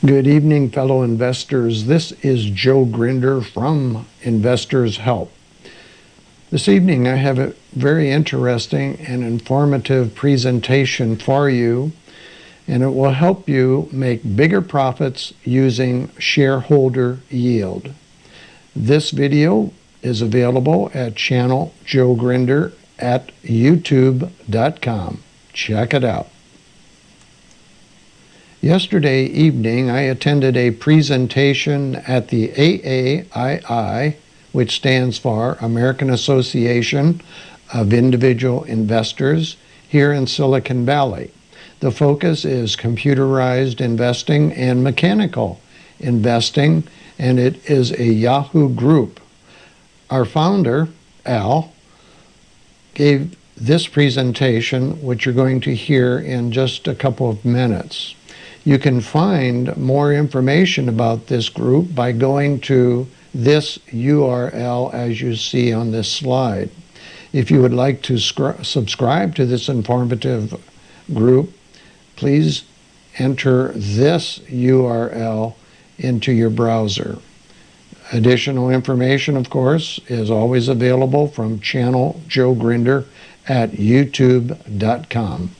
Good evening, fellow investors. This is Joe Gruender from Investors Help. This evening I have a very interesting and informative presentation for you, and it will help you make bigger profits using shareholder yield. This video is available at channel Joe Gruender at youtube.com. Check it out. Yesterday evening, I attended a presentation at the AAII, which stands for American Association of Individual Investors, here in Silicon Valley. The focus is computerized investing and mechanical investing, and it is a Yahoo group. Our founder, Al, gave this presentation, which you're going to hear in just a couple of minutes. You can find more information about this group by going to this URL as you see on this slide. If you would like to subscribe to this informative group, please enter this URL into your browser. Additional information, of course, is always available from channel Joe Gruender at youtube.com.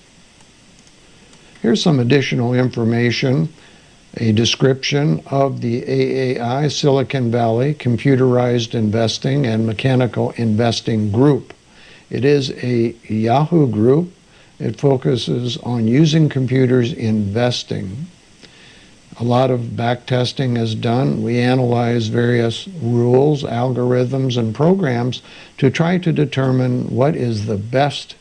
Here's some additional information, a description of the AAII Silicon Valley Computerized Investing and Mechanical Investing Group. It is a Yahoo group. It focuses on using computers investing. A lot of backtesting is done. We analyze various rules, algorithms, and programs to try to determine what is the best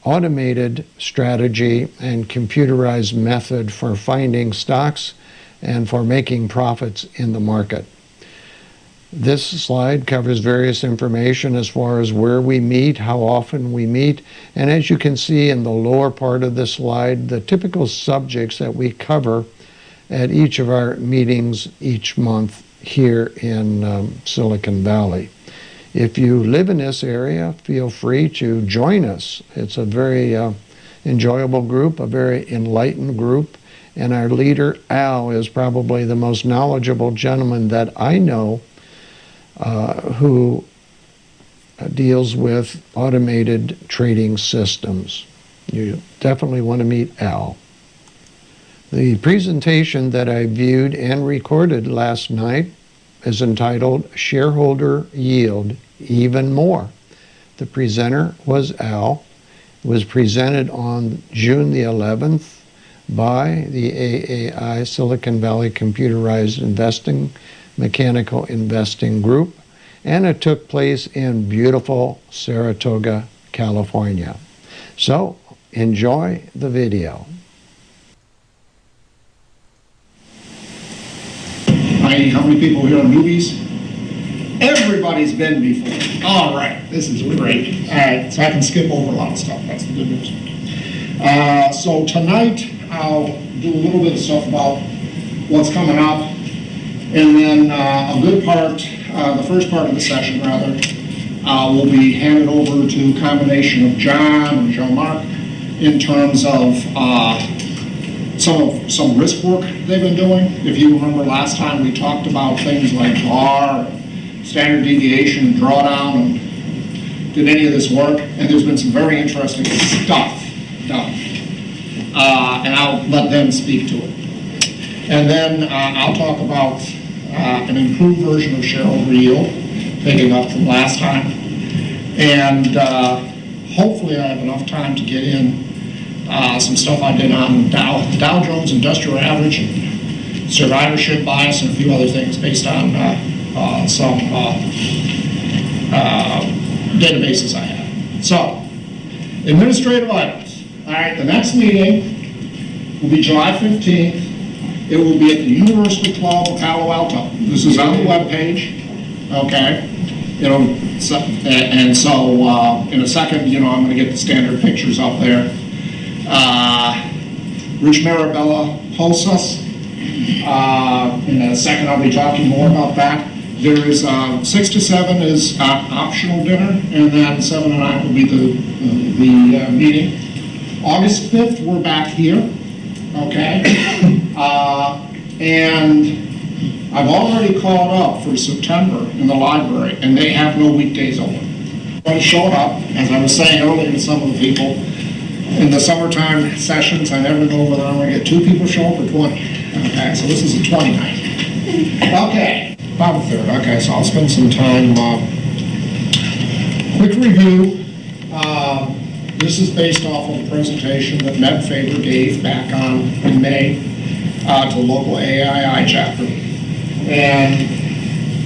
automated strategy and computerized method for finding stocks and for making profits in the market. This slide covers various information as far as where we meet, how often we meet, and as you can see in the lower part of the slide, the typical subjects that we cover at each of our meetings each month here in Silicon Valley. If you live in this area, feel free to join us. It's a very enjoyable group, a very enlightened group, and our leader, Al, is probably the most knowledgeable gentleman that I know who deals with automated trading systems. You definitely want to meet Al. The presentation that I viewed and recorded last night is entitled Shareholder Yield Even More. The presenter was Al. It was presented on June the 11th by the AAII Silicon Valley Computerized Investing Mechanical Investing Group, and it took place in beautiful Saratoga, California. So enjoy the video. How many people here are newbies? Everybody's been before. All right, this is great. All right, so I can skip over a lot of stuff. That's the good news. So tonight I'll do a little bit of stuff about what's coming up, and then a good part, the first part of the session rather, will be handed over to a combination of John and Jean-Marc in terms of some risk work they've been doing. If you remember last time, we talked about things like VAR, standard deviation, drawdown, and did any of this work. And there's been some very interesting stuff done. And I'll let them speak to it. And then I'll talk about an improved version of shareholder yield, picking up from last time. And hopefully I have enough time to get in some stuff I did on Dow Jones Industrial Average, and survivorship bias, and a few other things based on some databases I have. So, administrative items. All right, the next meeting will be July 15th. It will be at the Universal Club of Palo Alto. This is on the webpage. Okay. And so in a second, I'm going to get the standard pictures up there. Rich Marabella hosts us. In a second, I'll be talking more about that. There is 6 to 7 is optional dinner, and then 7 to 9 will be the meeting. August 5th, we're back here. Okay. And I've already called up for September in the library, and they have no weekdays open. I showed up, as I was saying earlier to some of the people, in the summertime sessions, I never know whether I'm going to get 2 people show up or 20. Okay, so this is a 20 night. Okay, about a third. Okay, so I'll spend some time. Quick review. This is based off of a presentation that Ned Faber gave back in May to the local AAII chapter. And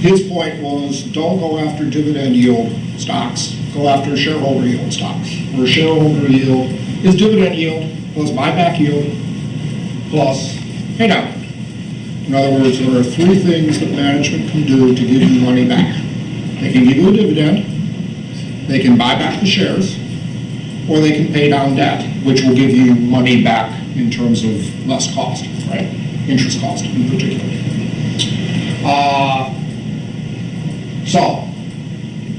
his point was, don't go after dividend yield stocks, go after shareholder yield stocks, where shareholder yield is dividend yield plus buyback yield plus pay down. In other words, there are 3 things that management can do to give you money back. They can give you a dividend, they can buy back the shares, or they can pay down debt, which will give you money back in terms of less cost, right? Interest cost in particular. So,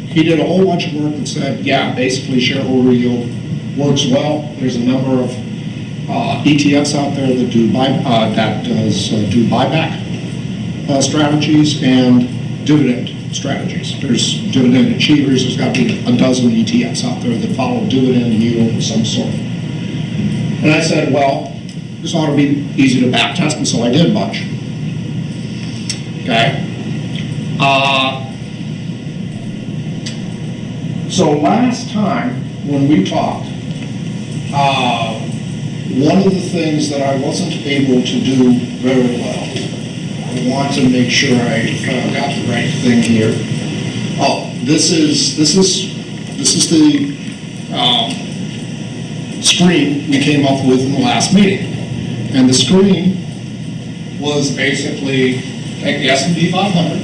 he did a whole bunch of work that said, yeah, basically shareholder yield works well. There's a number of ETFs out there that do buyback strategies and dividend strategies. There's dividend achievers. There's got to be a dozen ETFs out there that follow dividend yield of some sort. And I said, well, this ought to be easy to back test, and so I did a bunch. Okay. So last time when we talked, one of the things that I wasn't able to do very well, I want to make sure I got the right thing here. Oh, this is the screen we came up with in the last meeting, and the screen was basically take the S&P 500,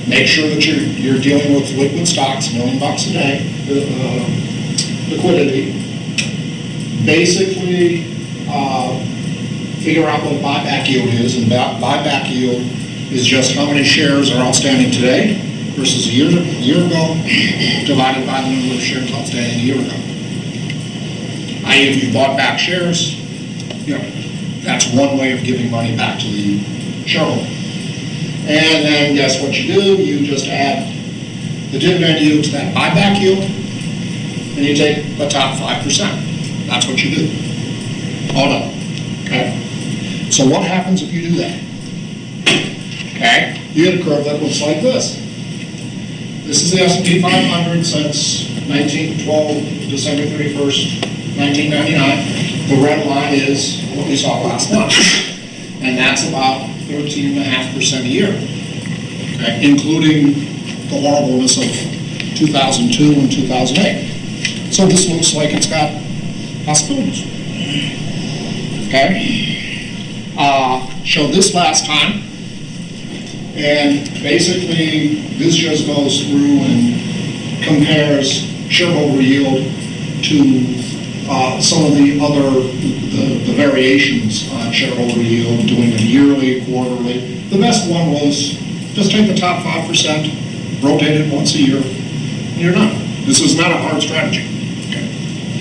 make sure that you're dealing with liquid stocks, $1 million a day, liquidity. Basically, figure out what buyback yield is, and buyback yield is just how many shares are outstanding today versus a year ago, divided by the number of shares outstanding a year ago. I.e., if you bought back shares, that's one way of giving money back to the shareholder. And then guess what you do? You just add the dividend yield to that buyback yield, and you take the top 5%. That's what you do. All done. Okay? So what happens if you do that? Okay? You get a curve that looks like this. This is the S&P 500 since December 31st, 1999. The red line is what we saw last month. And that's about 13.5% a year, okay? Including the horribleness of 2002 and 2008. So this looks like it's got possibilities. Okay? Showed this last time, and basically this just goes through and compares shareholder yield to some of the other the variations on shareholder yield, doing it yearly, quarterly. The best one was just take the top 5%, rotate it once a year, and you're done. This is not a hard strategy. Okay?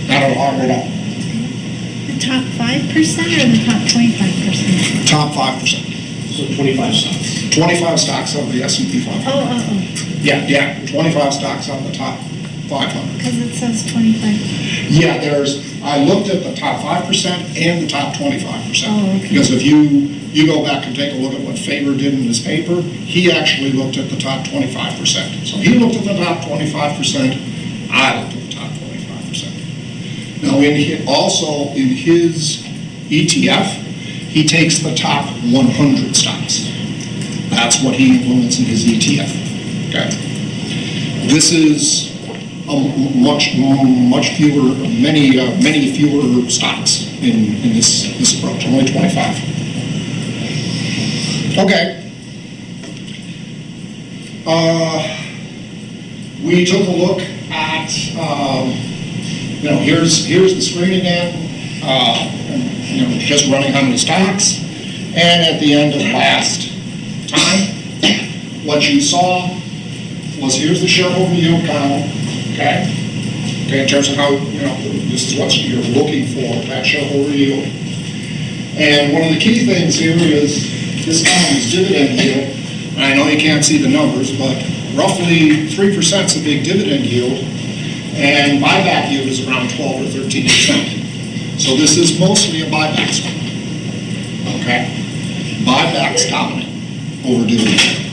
Not hard at all. The top 5% or the top 25%? Top 5%. So 25 stocks. 25 stocks of the S&P 500. Oh. Yeah, 25 stocks on the top 500. Because it says 25. Yeah, I looked at the top 5% and the top 25%. Oh, okay. Because if you go back and take a look at what Faber did in his paper, he actually looked at the top 25%. So he looked at the top 25%, I looked at the top 25%. Now, also in his ETF, he takes the top 100 stocks. That's what he implements in his ETF. Okay. This is many fewer stocks in this approach. Only 25. Okay. We took a look at here's the screen again. Just running how many stocks, and at the end of last time, what you saw was here's the shareholder yield column, okay, in terms of how, this is what you're looking for, that shareholder yield, And one of the key things here is this column's dividend yield. And I know you can't see the numbers, but roughly 3% is a big dividend yield, and buyback yield is around 12 or 13%. So this is mostly a buyback stock. Okay? Buybacks dominant over dividend.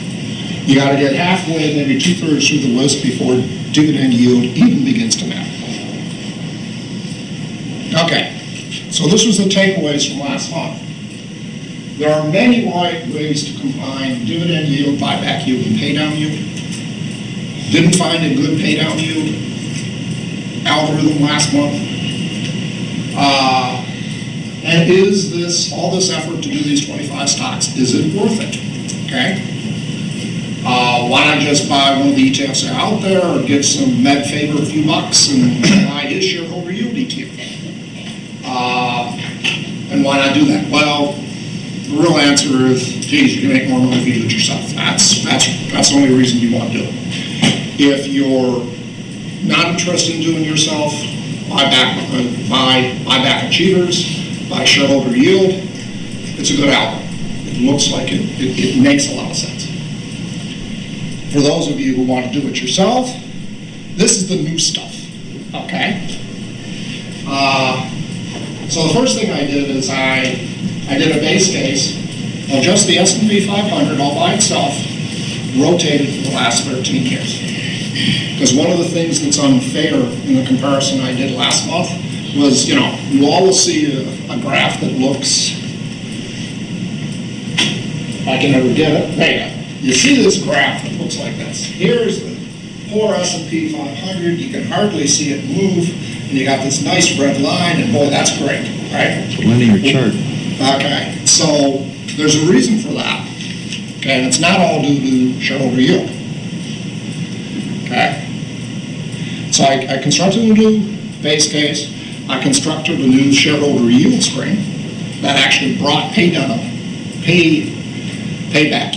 You got to get halfway, maybe 2/3 through the list before dividend yield even begins to matter. Okay, so this was the takeaways from last month. There are many ways to combine dividend yield, buyback yield, and paydown yield. Didn't find a good paydown yield algorithm last month. And is this, all this effort to do these 25 stocks, is it worth it? Okay? Why not just buy one of the ETFs that are out there, or get some med favor a few bucks and buy his shareholder yield ETF? And why not do that? Well, the real answer is, geez, you can make more money if you do it yourself. That's the only reason you want to do it. If you're not interested in doing it yourself, buy back achievers, buy shareholder yield. It's a good algorithm. It looks like it makes a lot of sense. For those of you who want to do it yourself, this is the new stuff. Okay. So the first thing I did is I did a base case of just the S&P 500 all by itself, rotated for the last 13 years. Because one of the things that's unfair in the comparison I did last month was, you all will see a graph that looks, I can never get it, there you go. You see this graph that looks like this. Here's the poor S&P 500, you can hardly see it move, and you got this nice red line, and boy, that's great, right? It's a linear chart. Okay, so there's a reason for that, okay, and it's not all due to shareholder yield, okay? So I constructed a new base case, I constructed a new shareholder yield screen that actually brought payback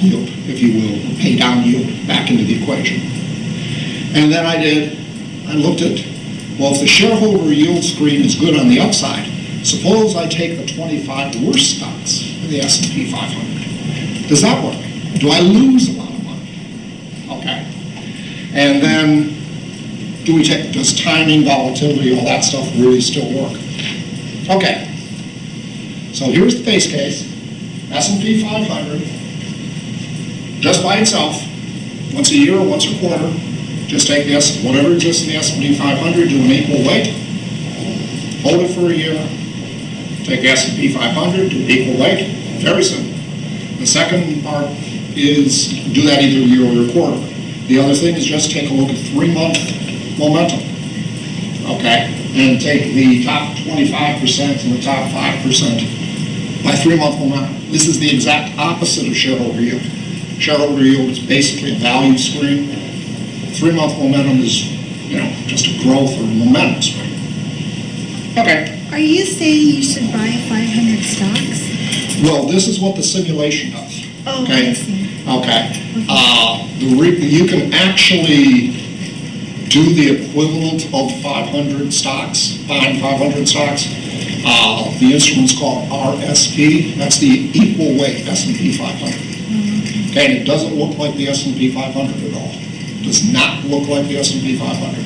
yield, if you will, or pay down yield back into the equation. And then I looked at, well, if the shareholder yield screen is good on the upside, suppose I take the 25 worst stocks of the S&P 500. Does that work? Do I lose a lot of money? Okay. And then does timing, volatility, all that stuff really still work? Okay. So here's the base case, S&P 500, just by itself, once a year or once a quarter, just take whatever exists in the S&P 500, do an equal weight, hold it for a year, take the S&P 500, do an equal weight, very simple. The second part is do that either a year or a quarter. The other thing is just take a look at 3-month momentum, okay? And take the top 25% and the top 5% by 3-month momentum. This is the exact opposite of shareholder yield. Shareholder yield is basically a value screen. 3-month momentum is, just a growth or momentum screen. Okay. Are you saying you should buy 500 stocks? Well, this is what the simulation does. Oh, Okay. I see. Okay. You can actually do the equivalent of 500 stocks, buying 500 stocks. The instrument's called RSP. That's the equal weight S&P 500. Okay, and it doesn't look like the S&P 500 at all. It does not look like the S&P 500.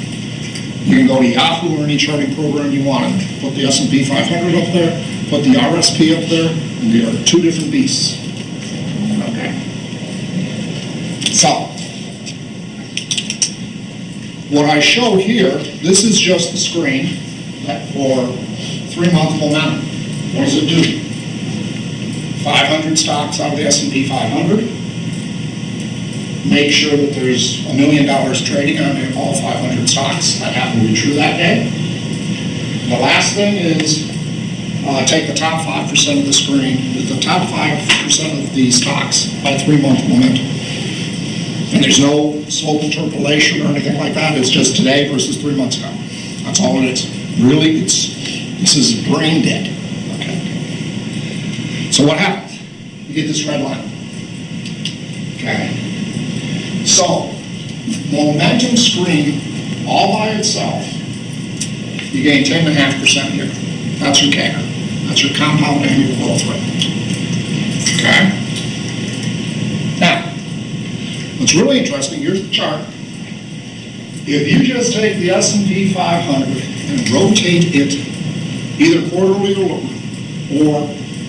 You can go to Yahoo or any charting program you want and put the S&P 500 up there, put the RSP up there, and they are two different beasts. Okay. So, what I show here, this is just the screen for 3-month momentum. What does it do? 500 stocks out of the S&P 500. Make sure that there's $1 million trading on all 500 stocks. That happened to be true that day. The last thing is take the top 5% of the screen, the top 5% of the stocks by 3-month momentum. And there's no slope interpolation or anything like that. It's just today versus 3 months ago. That's all it is. Really, this is brain dead. Okay. So what happens? You get this red line. Okay. So, momentum screen all by itself, you gain 10.5% here. That's your CAGR. That's your compound annual growth rate. Okay? Now, what's really interesting, here's the chart. If you just take the S&P 500 and rotate it either quarterly or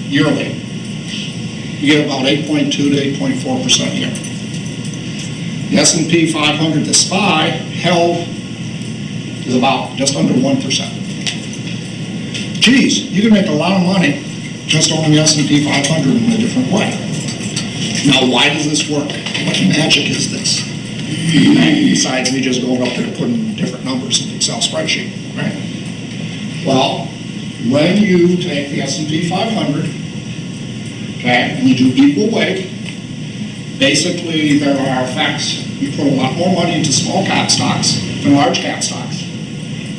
yearly, you get about 8.2 to 8.4% a year. The S&P 500, the SPY, held is about just under 1%. Geez, you can make a lot of money just owning the S&P 500 in a different way. Now, why does this work? What magic is this? Besides me just going up there and putting different numbers in the Excel spreadsheet, right? Well, when you take the S&P 500, okay, and you do equal weight, basically there are effects. You put a lot more money into small cap stocks than large cap stocks.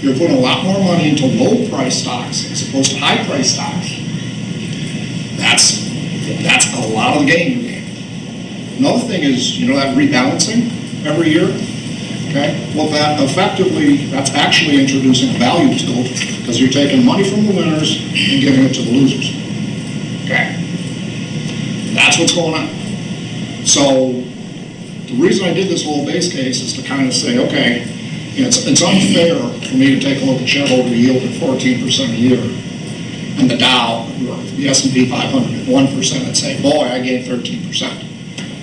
You're putting a lot more money into low price stocks as opposed to high price stocks. That's a lot of the game you gain. Another thing is, you know, that rebalancing every year, okay? Well, that's actually introducing a value tilt because you're taking money from the winners and giving it to the losers, okay? That's what's going on. So the reason I did this whole base case is to kind of say, okay, it's unfair for me to take a look at shareholder yield at 14% a year and the Dow, or the S&P 500 at 1% and say, boy, I gained 13%.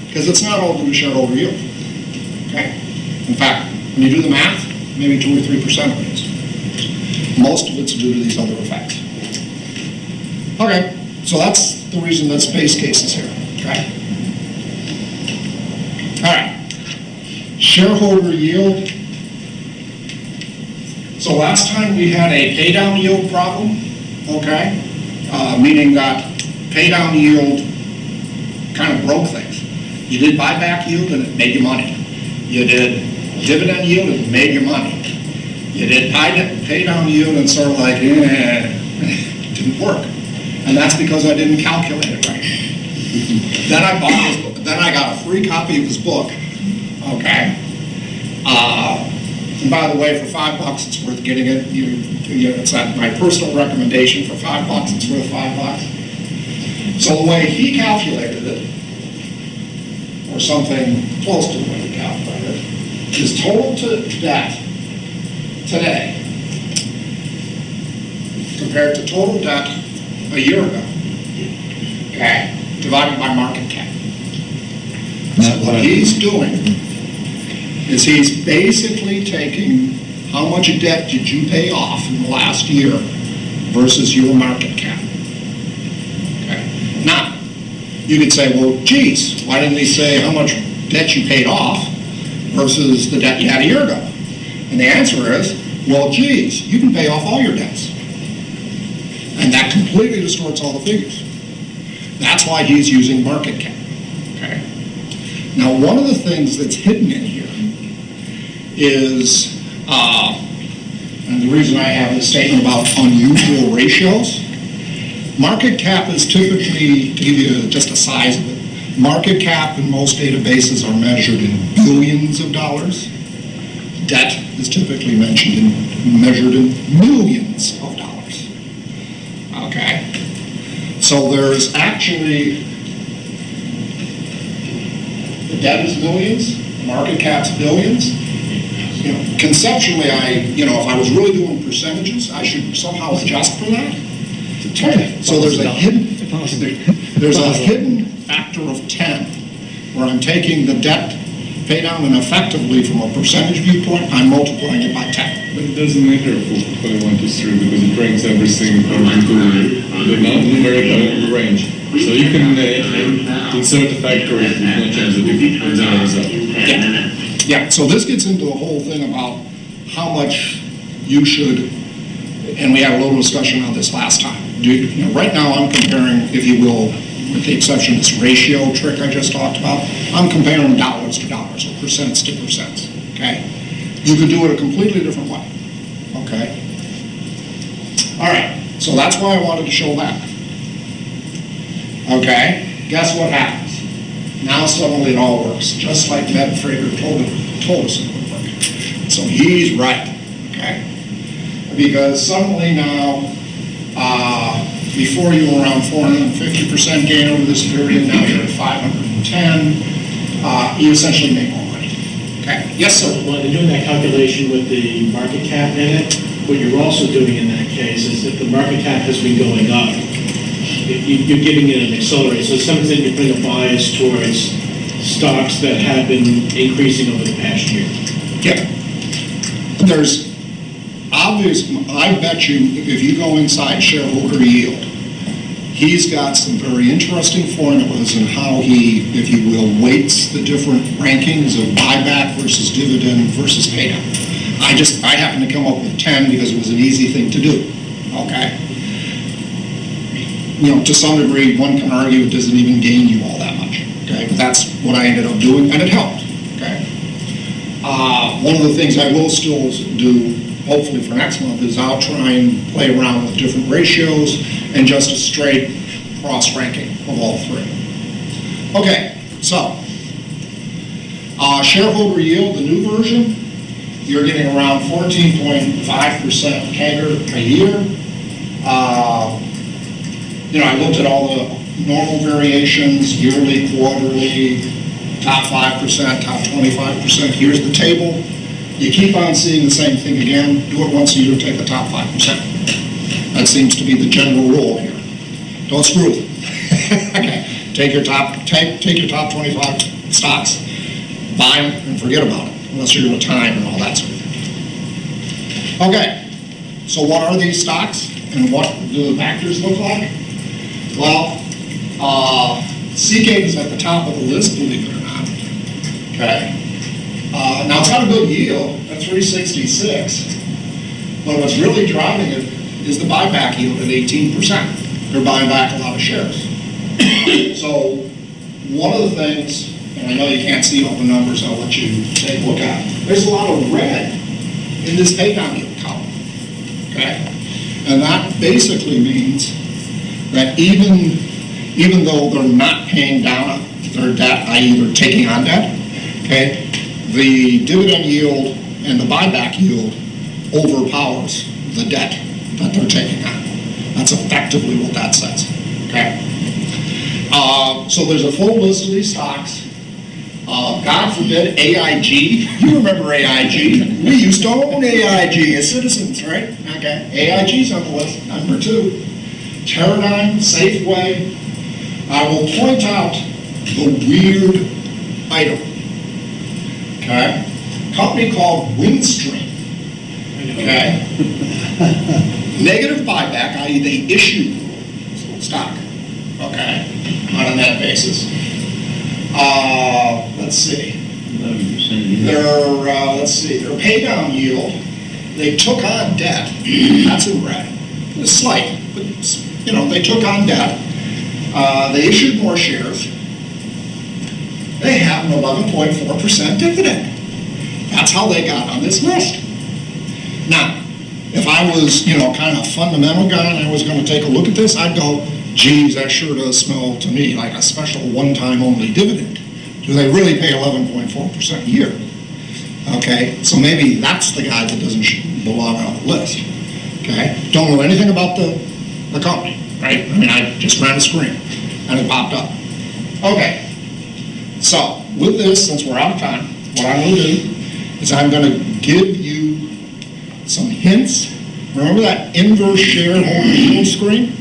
Because it's not all due to shareholder yield. Okay? In fact, when you do the math, maybe 2 or 3% of it is. Most of it's due to these other effects. Okay, so that's the reason that base case is here. Okay? All right. Shareholder yield. So last time we had a pay down yield problem, okay? Meaning that pay down yield kind of broke things. You did buyback yield and it made you money. You did dividend yield and it made you money. You did pay down yield and sort of like, it didn't work. And that's because I didn't calculate it right. Then I bought his book. Then I got a free copy of his book, okay? And by the way, for $5, it's worth getting it. It's at my personal recommendation. For $5, it's worth $5. So the way he calculated it, or something close to the way he calculated it, is total debt today compared to total debt a year ago, okay, divided by market cap. So what he's doing is he's basically taking how much debt did you pay off in the last year versus your market cap. Okay. Now, you could say, well, geez, why didn't he say how much debt you paid off versus the debt you had a year ago? And the answer is, well, geez, you can pay off all your debts. And that completely distorts all the figures. That's why he's using market cap. Okay. Now, one of the things that's hidden in here is, and the reason I have this statement about unusual ratios, market cap is typically, to give you just a size of it, market cap in most databases are measured in billions of dollars. Debt is typically measured in millions of dollars. Okay? So there's actually, the debt is millions, market cap's billions. You know, conceptually, if I was really doing percentages, I should somehow adjust for that. So there's a hidden factor of 10 where I'm taking the debt pay down and effectively from a percentage viewpoint, I'm multiplying it by 10. But it doesn't matter for 1, 2, 3 because it ranks everything according to the numerical range. So you can insert a factor if you don't change the result. Yeah, so this gets into the whole thing about how much you should, and we had a little discussion on this last time. Right now I'm comparing, if you will, with the exception of this ratio trick I just talked about, I'm comparing dollars to dollars or percents to percents, okay? You could do it a completely different way, okay? All right, so that's why I wanted to show that. Okay, guess what happens? Now suddenly it all works, just like Ned Frager told us it would work. So he's right, okay? Because suddenly now, Before you were around 450% gain over this period, now you're at 510. You essentially make more money. Okay, yes, sir? When you're doing that calculation with the market cap in it, what you're also doing in that case is if the market cap has been going up, you're giving it an accelerator. So to some extent, you're putting a bias towards stocks that have been increasing over the past year. Yeah. There's obvious, I bet you, if you go inside shareholder yield, he's got some very interesting formulas in how he, if you will, weights the different rankings of buyback versus dividend versus payout. I happened to come up with 10 because it was an easy thing to do, okay? You know, to some degree, one can argue it doesn't even gain you all that much, okay? But that's what I ended up doing, and it helped, okay? One of the things I will still do, hopefully for next month, is I'll try and play around with different ratios and just a straight cross-ranking of all three. Okay, so shareholder yield, the new version, you're getting around 14.5% CAGR a year. You know, I looked at all the normal variations, yearly, quarterly, top 5%, top 25%. Here's the table. You keep on seeing the same thing again. Do it once a year, take the top 5%. That seems to be the general rule here. Don't screw with it. Okay. Take your top 25 stocks, buy them, and forget about it, unless you're going to time and all that sort of thing. Okay. So what are these stocks, and what do the factors look like? Well, Seagate is at the top of the list, believe it or not. Okay. Now it's got a good yield at 366, but what's really driving it is the buyback yield at 18%. They're buying back a lot of shares. So one of the things, and I know you can't see all the numbers, I'll let you take a look at it. There's a lot of red in this pay down yield column. Okay? And that basically means that even though they're not paying down their debt, i.e. they're taking on debt, okay, the dividend yield and the buyback yield overpowers the debt that they're taking on. That's effectively what that says, okay? So there's a full list of these stocks. God forbid AIG. You remember AIG? We used to own AIG as citizens, right? Okay. AIG's on the list, number 2. Teradyne, Safeway. I will point out the weird item. Okay. Company called Windstream. Okay. Negative buyback, i.e. they issue stock. Okay. On a net basis. Let's see. Their pay down yield, they took on debt. That's in red. It's slight, but you know, they took on debt. They issued more shares. They have an 11.4% dividend. That's how they got on this list. Now, if I was, you know, kind of a fundamental guy and I was going to take a look at this, I'd go, geez, that sure does smell to me like a special one-time only dividend. Do they really pay 11.4% a year? Okay, so maybe that's the guy that doesn't belong on the list. Okay, don't know anything about the company, right? I mean, I just ran a screen and it popped up. Okay, so with this, since we're out of time, what I'm going to do is I'm going to give you some hints. Remember that inverse shareholder yield screen?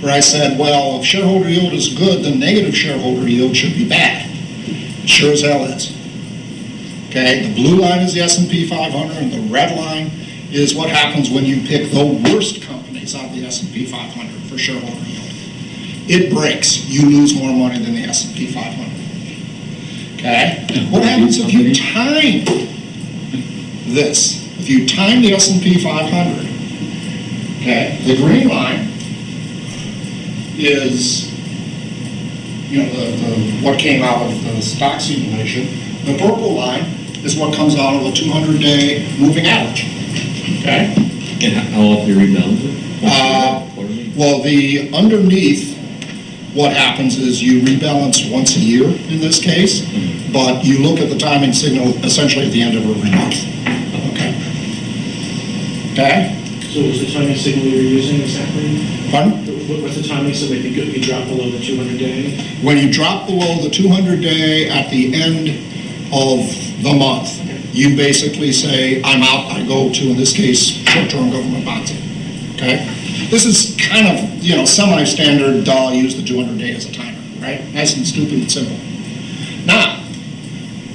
Where I said, well, if shareholder yield is good, then negative shareholder yield should be bad. It sure as hell is. Okay, the blue line is the S&P 500, and the red line is what happens when you pick the worst companies out of the S&P 500 for shareholder yield. It breaks. You lose more money than the S&P 500. Okay? What happens if you time this? If you time the S&P 500, okay, the green line is, you know, the what came out of the stock simulation. The purple line is what comes out of a 200-day moving average. Okay? And how often do you rebalance it? Well, the underneath, what happens is you rebalance once a year in this case, but you look at the timing signal essentially at the end of every month. Okay? Okay? So was the timing signal you were using exactly? Pardon? What was What's the timing so that you drop below the 200-day? When you drop below the 200-day at the end of the month, you basically say, I'm out, I go to, in this case, short-term government bonds. Okay? This is kind of, semi-standard, use the 200-day as a timer, right? Nice and stupid and simple. Now,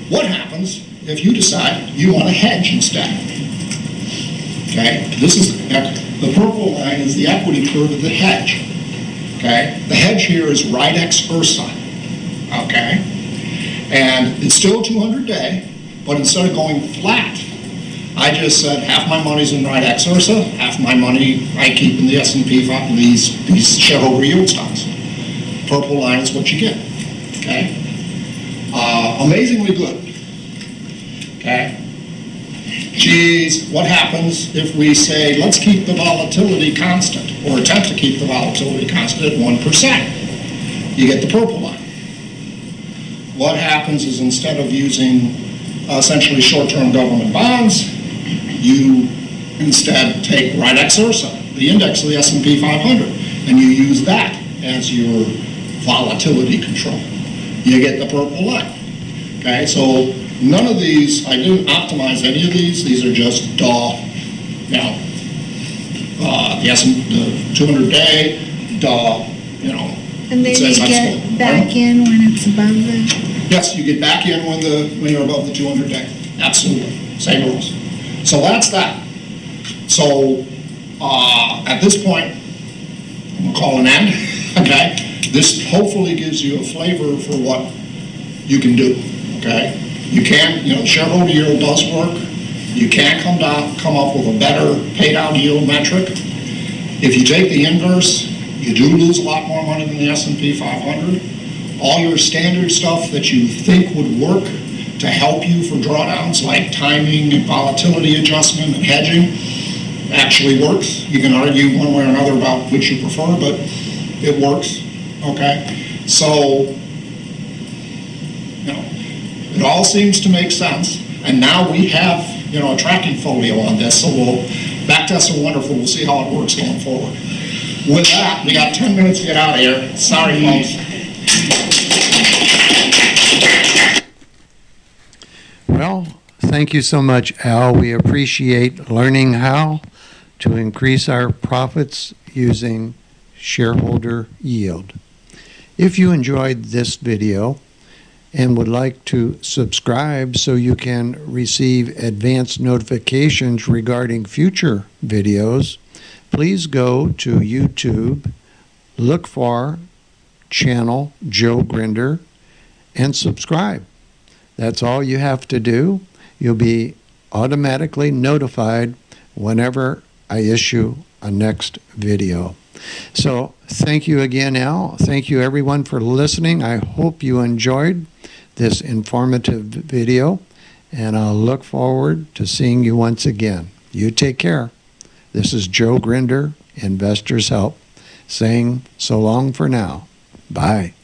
what happens if you decide you want to hedge instead? Okay? This is, the purple line is the equity curve of the hedge. Okay? The hedge here is Ridex Ursa. Okay? And it's still 200-day, but instead of going flat, I just said half my money's in Ridex Ursa, half my money I keep in the S&P 500, these shareholder yield stocks. Purple line is what you get. Okay? Amazingly good. Okay? Geez, what happens if we say, let's keep the volatility constant, or attempt to keep the volatility constant at 1%? You get the purple line. What happens is instead of using essentially short-term government bonds, you instead take Ridex Ursa, the index of the S&P 500, and you use that as your volatility control. You get the purple line. Okay, so none of these, I didn't optimize any of these. These are just the 200-day, And then you get back in when it's above the, Yes, you get back in when you're above the 200-day. Absolutely, same rules. So that's that. So at this point, I'm gonna call an end. Okay, this hopefully gives you a flavor for what you can do. Okay, you can, the shareholder yield does work. You can come up with a better paid out yield metric. If you take the inverse, you do lose a lot more money than the S&P 500. All your standard stuff that you think would work to help you for drawdowns, like timing and volatility adjustment and hedging, actually works. You can argue one way or another about which you prefer, but it works. Okay, so it all seems to make sense. And now we have a tracking folio on this, so back tests are wonderful. We'll see how it works going forward. With that, we got 10 minutes to get out of here. Sorry, folks. Well, thank you so much, Al. We appreciate learning how to increase our profits using shareholder yield. If you enjoyed this video and would like to subscribe so you can receive advanced notifications regarding future videos, please go to YouTube, look for channel Joe Gruender, and subscribe. That's all you have to do. You'll be automatically notified whenever I issue a next video. So thank you again, Al. Thank you everyone for listening. I hope you enjoyed this informative video, and I'll look forward to seeing you once again. You take care. This is Joe Gruender, Investors Help, saying so long for now. Bye.